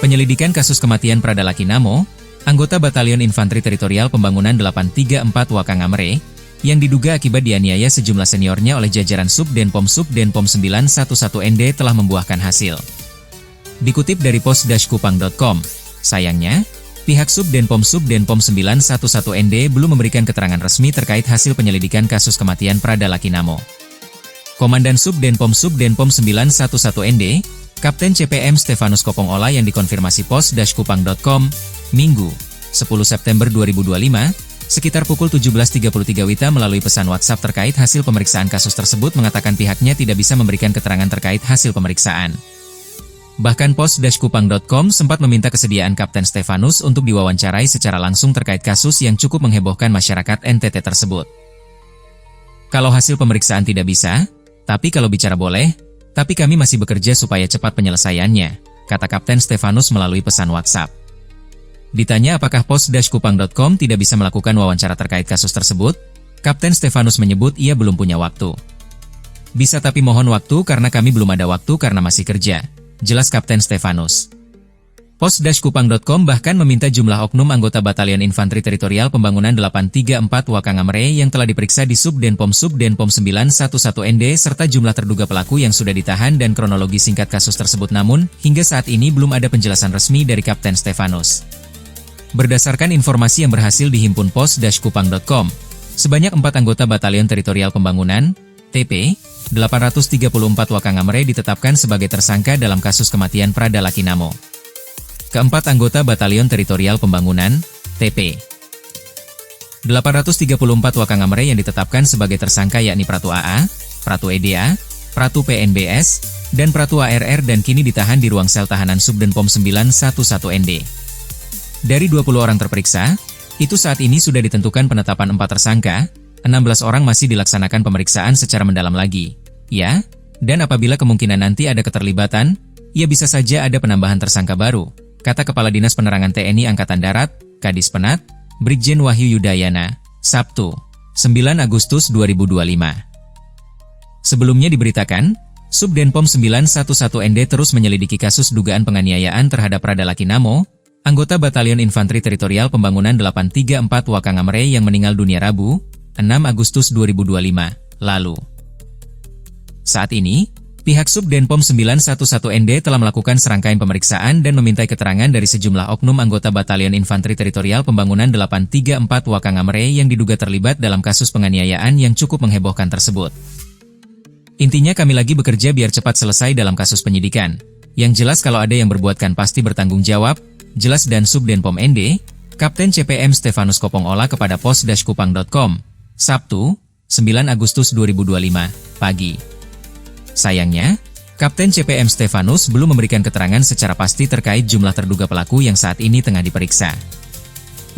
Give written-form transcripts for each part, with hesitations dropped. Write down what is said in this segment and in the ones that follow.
Penyelidikan kasus kematian Prada Lakinamo, anggota Batalion Infanteri Teritorial Pembangunan 834 Wakangamere, yang diduga akibat dianiaya sejumlah seniornya oleh jajaran Subdenpom 911ND telah membuahkan hasil. Dikutip dari pos-kupang.com, sayangnya, pihak Subdenpom 911ND belum memberikan keterangan resmi terkait hasil penyelidikan kasus kematian Prada Lakinamo. Komandan Subdenpom 911ND, Kapten CPM Stefanus Kopongola yang dikonfirmasi pos-kupang.com, Minggu, 10 September 2025, sekitar pukul 17.33 WITA melalui pesan WhatsApp terkait hasil pemeriksaan kasus tersebut mengatakan pihaknya tidak bisa memberikan keterangan terkait hasil pemeriksaan. Bahkan pos-kupang.com sempat meminta kesediaan Kapten Stefanus untuk diwawancarai secara langsung terkait kasus yang cukup menghebohkan masyarakat NTT tersebut. Kalau hasil pemeriksaan tidak bisa, tapi kalau bicara boleh, tapi kami masih bekerja supaya cepat penyelesaiannya, kata Kapten Stefanus melalui pesan WhatsApp. Ditanya apakah pos-kupang.com tidak bisa melakukan wawancara terkait kasus tersebut, Kapten Stefanus menyebut ia belum punya waktu. Bisa tapi mohon waktu karena kami belum ada waktu karena masih kerja, jelas Kapten Stefanus. Pos-kupang.com bahkan meminta jumlah oknum anggota Batalion Infanteri Teritorial Pembangunan 834 Wakangamere yang telah diperiksa di Subdenpom 911ND serta jumlah terduga pelaku yang sudah ditahan dan kronologi singkat kasus tersebut, namun, hingga saat ini belum ada penjelasan resmi dari Kapten Stefanus. Berdasarkan informasi yang berhasil dihimpun pos-kupang.com, sebanyak 4 anggota Batalion Teritorial Pembangunan, TP, 834 Wakangamere ditetapkan sebagai tersangka dalam kasus kematian Prada Lakinamo. Keempat anggota Batalion Teritorial Pembangunan, TP. 834 Wakangamere yang ditetapkan sebagai tersangka yakni Pratu AA, Pratu EDA, Pratu PNBS, dan Pratu ARR dan kini ditahan di ruang sel tahanan Subdenpom 911ND. Dari 20 orang terperiksa, itu saat ini sudah ditentukan penetapan 4 tersangka, 16 orang masih dilaksanakan pemeriksaan secara mendalam lagi. Ya, dan apabila kemungkinan nanti ada keterlibatan, ya bisa saja ada penambahan tersangka baru, kata Kepala Dinas Penerangan TNI Angkatan Darat, Kadis Penat, Brigjen Wahyu Yudayana, Sabtu, 9 Agustus 2025. Sebelumnya diberitakan, Subdenpom 911ND terus menyelidiki kasus dugaan penganiayaan terhadap Prada Lakinamo, anggota Batalion Infanteri Teritorial Pembangunan 834 Wakangamere yang meninggal dunia Rabu, 6 Agustus 2025, lalu. Saat ini, pihak Subdenpom 911ND telah melakukan serangkaian pemeriksaan dan memintai keterangan dari sejumlah oknum anggota Batalion Infanteri Teritorial Pembangunan 834 Wakangamere yang diduga terlibat dalam kasus penganiayaan yang cukup menghebohkan tersebut. Intinya kami lagi bekerja biar cepat selesai dalam kasus penyidikan. Yang jelas kalau ada yang berbuat kan pasti bertanggung jawab, jelas dan Subdenpom ND, Kapten CPM Stefanus Kopongola kepada pos-kupang.com, Sabtu, 9 Agustus 2025, pagi. Sayangnya, Kapten CPM Stefanus belum memberikan keterangan secara pasti terkait jumlah terduga pelaku yang saat ini tengah diperiksa.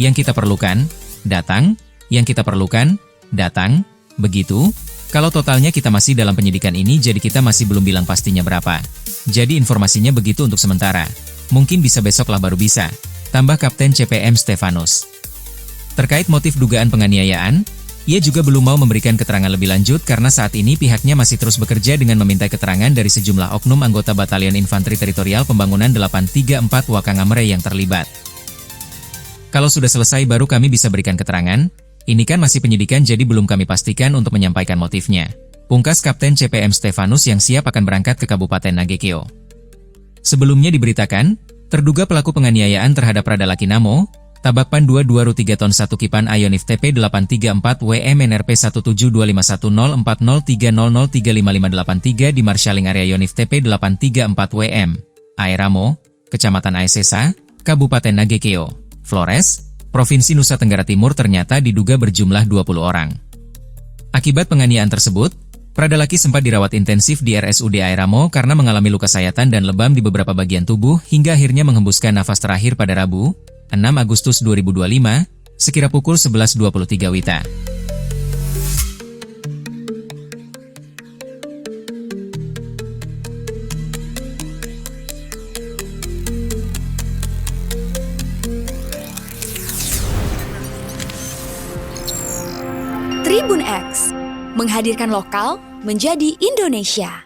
Yang kita perlukan, datang, yang kita perlukan, datang, begitu. Kalau totalnya kita masih dalam penyidikan ini jadi kita masih belum bilang pastinya berapa. Jadi informasinya begitu untuk sementara. Mungkin bisa besok lah baru bisa, tambah Kapten CPM Stefanus. Terkait motif dugaan penganiayaan, ia juga belum mau memberikan keterangan lebih lanjut karena saat ini pihaknya masih terus bekerja dengan meminta keterangan dari sejumlah oknum anggota Batalion Infanteri Teritorial Pembangunan 834 Wakangamere yang terlibat. Kalau sudah selesai baru kami bisa berikan keterangan, ini kan masih penyidikan jadi belum kami pastikan untuk menyampaikan motifnya. Pungkas Kapten CPM Stefanus yang siap akan berangkat ke Kabupaten Nagekeo. Sebelumnya diberitakan, terduga pelaku penganiayaan terhadap Prada Lakinamo, Tabakpan 22 Ru 3 ton 1 Kipan Ionif TP 834 WM NRP 172510403003553 di Marshalling Area Ionif TP 834 WM, Aeramo, Kecamatan Aesesa, Kabupaten Nagekeo, Flores, Provinsi Nusa Tenggara Timur ternyata diduga berjumlah 20 orang. Akibat penganiayaan tersebut, Prada Laki sempat dirawat intensif di RSUD Aeramo karena mengalami luka sayatan dan lebam di beberapa bagian tubuh hingga akhirnya menghembuskan nafas terakhir pada Rabu, 6 Agustus 2025, sekira pukul 11.23 WITA. Tribun X, menghadirkan lokal menjadi Indonesia.